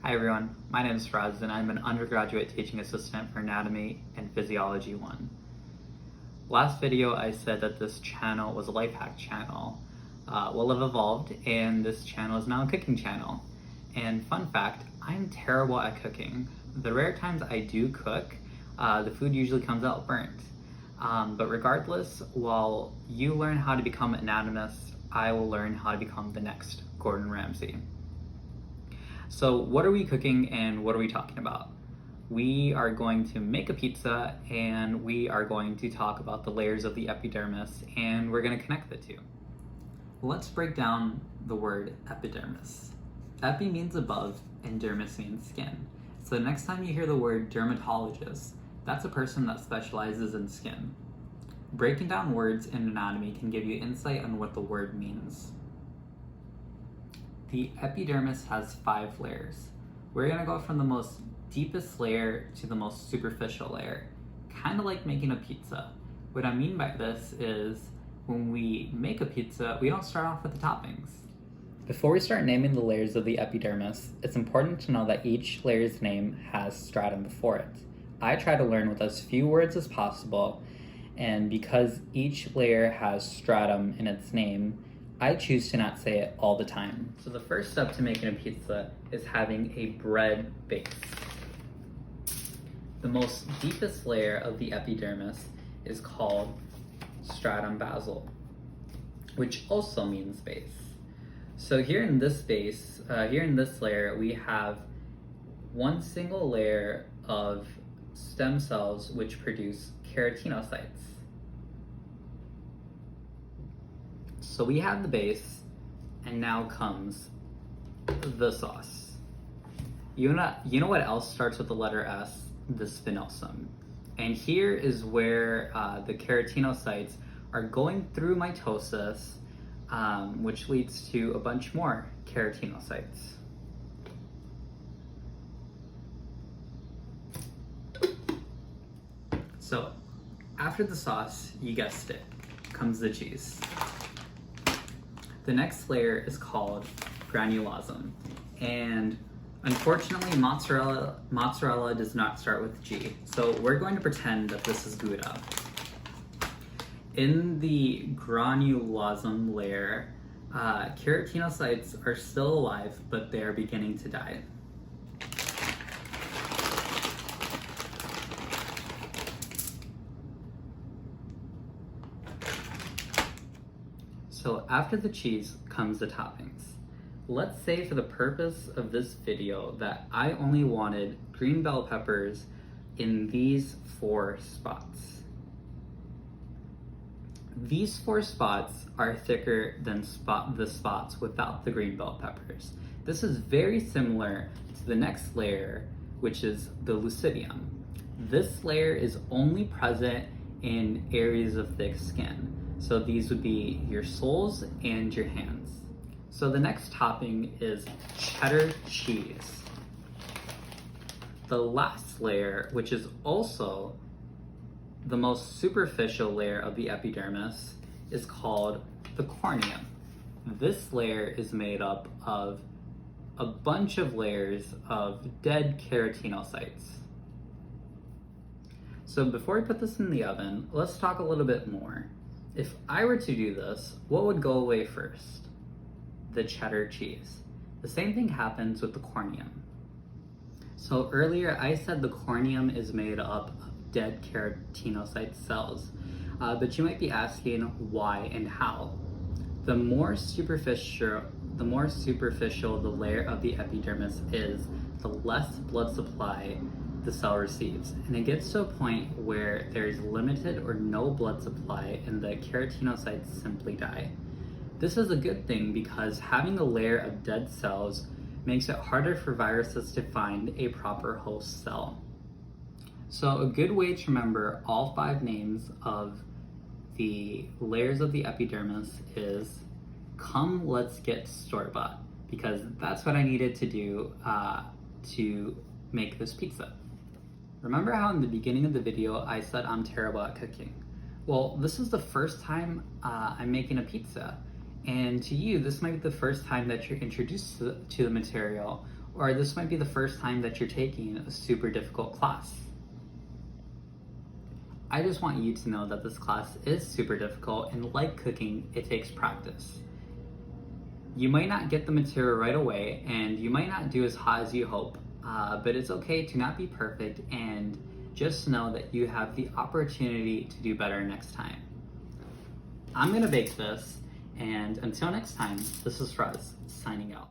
Hi everyone, my name is Faraz and I'm an undergraduate teaching assistant for Anatomy and Physiology 1. Last video I said that this channel was a life hack channel. Well, I've evolved and this channel is now a cooking channel. And fun fact, I'm terrible at cooking. The rare times I do cook, the food usually comes out burnt. But regardless, while you learn how to become an anatomist, I will learn how to become the next Gordon Ramsay. So what are we cooking and what are we talking about? We are going to make a pizza and we are going to talk about the layers of the epidermis and we're going to connect the two. Let's break down the word epidermis. Epi means above and dermis means skin. So the next time you hear the word dermatologist, that's a person that specializes in skin. Breaking down words in anatomy can give you insight on what the word means. The epidermis has 5 layers. We're gonna go from the most deepest layer to the most superficial layer, kind of like making a pizza. What I mean by this is when we make a pizza, we don't start off with the toppings. Before we start naming the layers of the epidermis, it's important to know that each layer's name has stratum before it. I try to learn with as few words as possible, and because each layer has stratum in its name, I choose to not say it all the time. So the first step to making a pizza is having a bread base. The most deepest layer of the epidermis is called stratum basal, which also means base. So here in this base, here in this layer, we have one single layer of stem cells which produce keratinocytes. So we have the base, and now comes the sauce. You know what else starts with the letter S? The spinosum. And here is where the keratinocytes are going through mitosis, which leads to a bunch more keratinocytes. So after the sauce, you guessed it, comes the cheese. The next layer is called granulosum, and unfortunately mozzarella does not start with G, so we're going to pretend that this is Gouda. In the granulosum layer, keratinocytes are still alive, but they are beginning to die. So after the cheese comes the toppings. Let's say for the purpose of this video that I only wanted green bell peppers in these 4 spots. These 4 spots are thicker than the spots without the green bell peppers. This is very similar to the next layer, which is the lucidium. This layer is only present in areas of thick skin. So these would be your soles and your hands. So the next topping is cheddar cheese. The last layer, which is also the most superficial layer of the epidermis, is called the corneum. This layer is made up of a bunch of layers of dead keratinocytes. So before we put this in the oven, let's talk a little bit more. If I were to do this, what would go away first? The cheddar cheese. The same thing happens with the corneum. So earlier I said the corneum is made up of dead keratinocyte cells, but you might be asking why and how. The more superficial the layer of the epidermis is, the less blood supply the cell receives, and it gets to a point where there's limited or no blood supply and the keratinocytes simply die. This is a good thing because having a layer of dead cells makes it harder for viruses to find a proper host cell. So a good way to remember all 5 names of the layers of the epidermis is come let's get store-bought, because that's what I needed to do to make this pizza. Remember how in the beginning of the video I said I'm terrible at cooking? Well, this is the first time I'm making a pizza, and to you this might be the first time that you're introduced to the material, Or this might be the first time that you're taking a super difficult class. I just want you to know that this class is super difficult, and like cooking, it takes practice. You might not get the material right away, and you might not do as hot as you hope, but it's okay to not be perfect, and just know that you have the opportunity to do better next time. I'm gonna bake this, and until next time, this is Ruz, signing out.